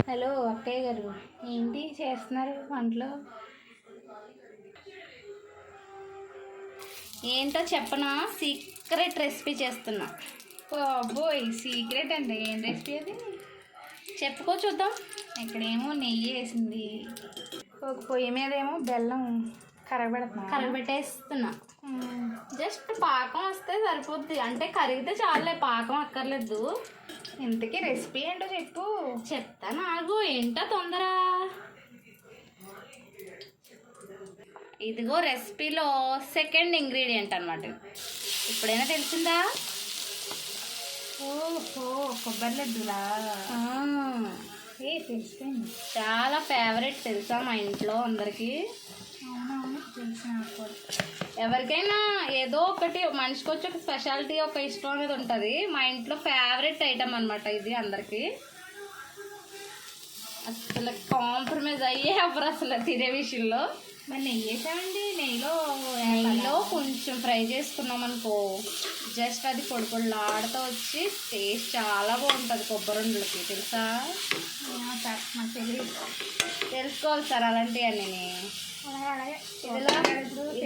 Hello అక్కయ్య గారు, ఏంటి చేస్తున్నారు వంటలో? ఏంటో చెప్పనా, సీక్రెట్ రెసిపీ చేస్తున్నా. బాబోయ్, సీక్రెట్ అంటే ఏం రెసిపీ అది? చెప్పుకో చూద్దాం. ఇక్కడేమో నెయ్యి వేసింది, ఒక పొయ్యి మీద ఏమో బెల్లం కరగబెట్టేస్తున్నా. జస్ట్ పాకం వస్తే సరిపోద్ది, అంటే కరిగితే చాలే, పాకం అక్కర్లేదు. ఇంతకీ రెసిపీ ఏంటో చెప్పు. చెప్తా నాకు, ఏంటో తొందర. ఇదిగో రెసిపీలో సెకండ్ ఇంగ్రీడియంట్ అన్నమాట. ఇప్పుడైనా తెలిసిందా? ఓహో, కొబ్బరి లడ్డులా? తెలిసింది. చాలా ఫేవరెట్ తెలుసా మా ఇంట్లో అందరికీ. అవునవును, తెలిసిన. ఎవరికైనా ఏదో ఒకటి మనిషికి వచ్చి ఒక స్పెషాలిటీ, ఒక ఇష్టం అనేది ఉంటుంది. మా ఇంట్లో ఫేవరెట్ ఐటమ్ అనమాట ఇది అందరికీ. అసలు కాంప్రమైజ్ అయ్యే ఎవరు అసలు తినే విషయంలో. మరి నెయ్యి వేసామండి, నెయ్యిలో కొంచెం ఫ్రై చేసుకున్నాం అనుకో, జస్ట్ అది పొడి పొడిలాడుతూ వచ్చి టేస్ట్ చాలా బాగుంటుంది కొబ్బరి ఉండలకి. తెలుసా? సార్ మాకు తెలియదు. తెలుసుకోవాలి సార్ అలాంటివన్నీ.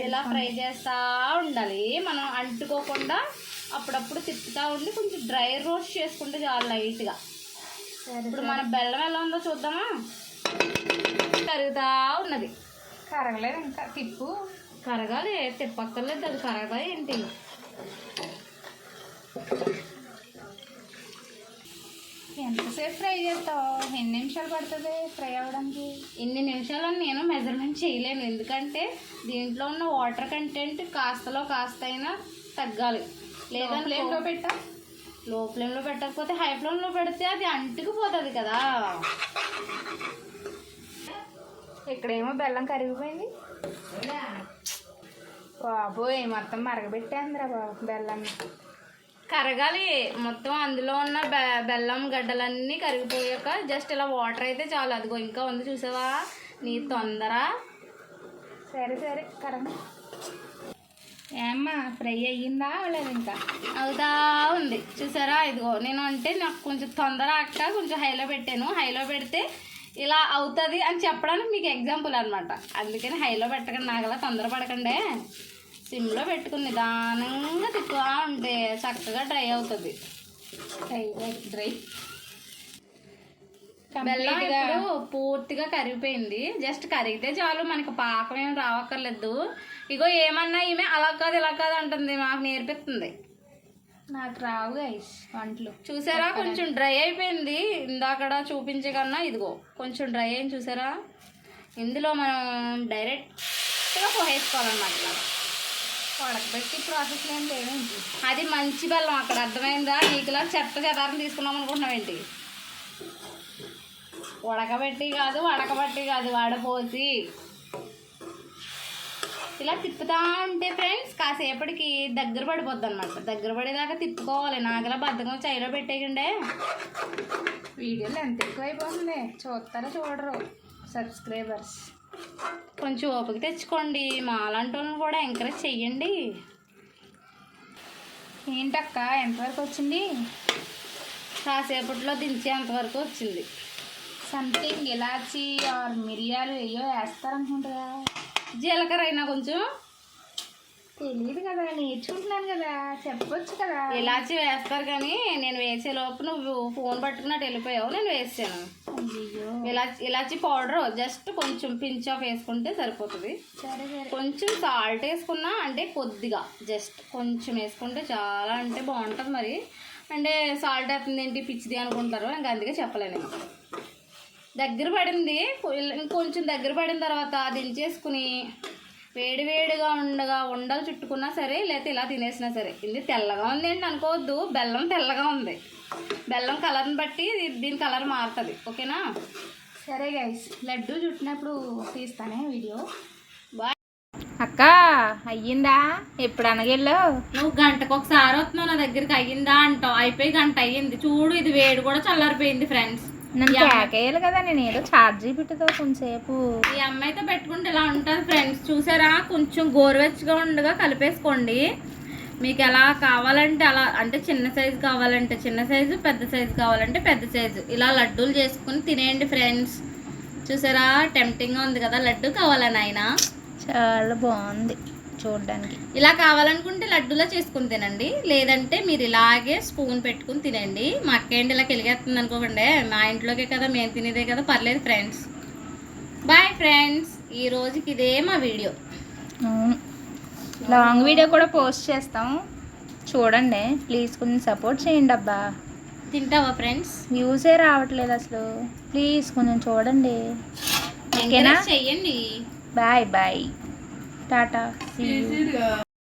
ఇలా ఫ్రై చేస్తూ ఉండాలి, మనం అంటుకోకుండా అప్పుడప్పుడు తిప్పుతూ ఉండి కొంచెం డ్రై రోస్ట్ చేసుకుంటే చాలా లైట్గా. ఇప్పుడు మన బెల్లం ఎలా ఉందో చూద్దామా? కరుగుతూ ఉన్నది. కరగలేదు ఇంకా, తిప్పు. కరగాలి, తిప్పక్కర్లేదు. అది కరగదా ఏంటి? ఎంతసేపు ఫ్రై చేస్తావు? ఎన్ని నిమిషాలు పడుతుంది ఫ్రై అవ్వడానికి? ఇన్ని నిమిషాలని నేను మెజర్మెంట్ చేయలేను, ఎందుకంటే దీంట్లో ఉన్న వాటర్ కంటెంట్ కాస్తలో కాస్త అయినా తగ్గాలి. లేదా ఫ్లేమ్లో పెట్టా? లో ఫ్లేమ్లో పెట్టకపోతే హై ఫ్లేమ్లో పెడితే అది అంటుకుపోతుంది కదా. ఇక్కడేమో బెల్లం కరిగిపోయింది. బాబోయ్, మొత్తం మరగబెట్టేందిరా బాబు బెల్లం. కరగాలి మొత్తం, అందులో ఉన్న బెల్లం గడ్డలన్నీ కరిగిపోయాక జస్ట్ ఇలా వాటర్ అయితే చాలు. అదిగో ఇంకా ఉంది, చూసావా? నీ తొందర. సరే సరే, కరగ. ఏమ్మా, ఫ్రై అయ్యిందా లేదు? ఇంకా అవుతా ఉంది, చూసారా? ఇదిగో నేను అంటే నాకు కొంచెం తొందర అక్క కొంచెం హైలో పెట్టాను. హైలో పెడితే ఇలా అవుతుంది అని చెప్పడానికి మీకు ఎగ్జాంపుల్ అనమాట. అందుకని హైలో పెట్టకండి, నాగలా తొందరపడకండి. సిమ్లో పెట్టుకుని నిదానంగా తిప్పుతూ ఉంటే చక్కగా డ్రై అవుతుంది. డ్రై బెల్లం ఇప్పుడు పూర్తిగా కరిగిపోయింది. జస్ట్ కరిగితే చాలు, మనకి పాకం ఏం రావక్కర్లేదు. ఇగో ఏమన్నా ఈమె అలా కాదు ఇలా కాదు అంటుంది, మాకు నేర్పిస్తుంది. నాకు రావు గైస్ వంటలు. చూసారా, కొంచెం డ్రై అయిపోయింది. ఇందాకడ చూపించే కన్నా ఇదిగో కొంచెం డ్రై అయింది, చూసారా? ఇందులో మనం డైరెక్ట్గా పోసేసుకోవాలన్నమాట. ఉడకబెట్టి ప్రాసెస్ ఏం లేదేంటి? అది మంచి బెల్లం అక్కడ, అర్థమైందా? నీకులా చెత్త చెదారం తీసుకున్నాం అనుకుంటున్నావు ఏంటి? ఉడకబెట్టి కాదు, వడకబట్టి కాదు, వడపోసి ఇలా తిప్పుతా ఉంటే ఫ్రెండ్స్ కాసేపటికి దగ్గర పడిపోద్ది అనమాట. దగ్గర పడేదాకా తిప్పుకోవాలి. నాకులా బద్దకం చైలో పెట్టేయండి. వీడియోలు ఎంత ఎక్కువ అయిపోతుంది, చూస్తారో చూడరు సబ్స్క్రైబర్స్. కొంచెం ఓపిక తెచ్చుకోండి, మాలాంటి వాళ్ళని కూడా ఎంకరేజ్ చెయ్యండి. ఏంటక్క, ఎంతవరకు వచ్చింది? కాసేపట్లో దించేంతవరకు వచ్చింది. సంథింగ్ ఇలాచి ఆర్ మిరియాలు అయ్యో వేస్తారనుకుంటారా? జీలకర్ర అయినా కొంచెం తెలియదు కదా, నేర్చుకుంటున్నాను కదా, చెప్పొచ్చు కదా. ఇలాచి వేస్తారు కానీ నేను వేసే లోపు నువ్వు ఫోన్ పట్టుకున్నట్టు వెళ్ళిపోయావు, నేను వేసాను. ఇలాచి పౌడర్ జస్ట్ కొంచెం పించ్ ఆఫ్ వేసుకుంటే సరిపోతుంది. సరే సరే. కొంచెం సాల్ట్ వేసుకున్నా, అంటే కొద్దిగా జస్ట్ కొంచెం వేసుకుంటే చాలా అంటే బాగుంటుంది. మరి అంటే సాల్ట్ వేస్తుంది ఏంటి పిచ్చిది అనుకుంటారు, ఇంకా అందుకే చెప్పలేను నేను. దగ్గర పడింది, ఇంకొంచెం దగ్గర పడిన తర్వాత దించేసుకుని వేడివేడిగా ఉండగా ఉండలు చుట్టుకున్నా సరే, లేకపోతే ఇలా తినేసినా సరే. ఇది తెల్లగా ఉంది ఏంటి అనుకోవద్దు, బెల్లం తెల్లగా ఉంది. బెల్లం కలర్ని బట్టి దీని కలర్ మారుతుంది, ఓకేనా? సరే గైస్, లడ్డు చుట్టినప్పుడు తీస్తానే వీడియో. బాయ్ అక్క. అయ్యిందా? ఎప్పుడు అనగెళ్ళు? నువ్వు గంటకు ఒకసారి వస్తున్నావు నా దగ్గరికి. అయ్యిందా అంటావు, అయిపోయి గంట అయ్యింది. చూడు, ఇది వేడి కూడా చల్లారిపోయింది ఫ్రెండ్స్. నన్ను కేకేయాలి కదా, నేను ఏదో ఛార్జీ పెట్టుతో కొంచెంసేపు. ఈ అమ్మాయితో పెట్టుకుంటే ఇలా ఉంటుంది ఫ్రెండ్స్, చూసారా? కొంచెం గోరువెచ్చగా ఉండగా కలిపేసుకోండి. మీకు ఎలా కావాలంటే అలా, అంటే చిన్న సైజు కావాలంటే చిన్న సైజు, పెద్ద సైజు కావాలంటే పెద్ద సైజు, ఇలా లడ్డూలు చేసుకుని తినేయండి ఫ్రెండ్స్. చూసారా టెంప్టింగ్గా ఉంది కదా, లడ్డు కావాలా నాయనా? చాలా బాగుంది చూడడానికి. ఇలా కావాలనుకుంటే లడ్డూలా చేసుకుని తినండి, లేదంటే మీరు ఇలాగే స్పూన్ పెట్టుకుని తినండి. మా అక్క ఏంటి ఇలా కెలిగేస్తుంది అనుకోకండి, మా ఇంట్లోకే కదా, మేము తినేదే కదా, పర్లేదు ఫ్రెండ్స్. బాయ్ ఫ్రెండ్స్, ఈ రోజుకి ఇదే మా వీడియో. లాంగ్ వీడియో కూడా పోస్ట్ చేస్తాం, చూడండి ప్లీజ్, కొంచెం సపోర్ట్ చేయండి అబ్బా. తింటావా ఫ్రెండ్స్? వ్యూసే రావట్లేదు అసలు, ప్లీజ్ కొంచెం చూడండి, ఓకేనా? చెయ్యండి. Bye bye, tata, see you.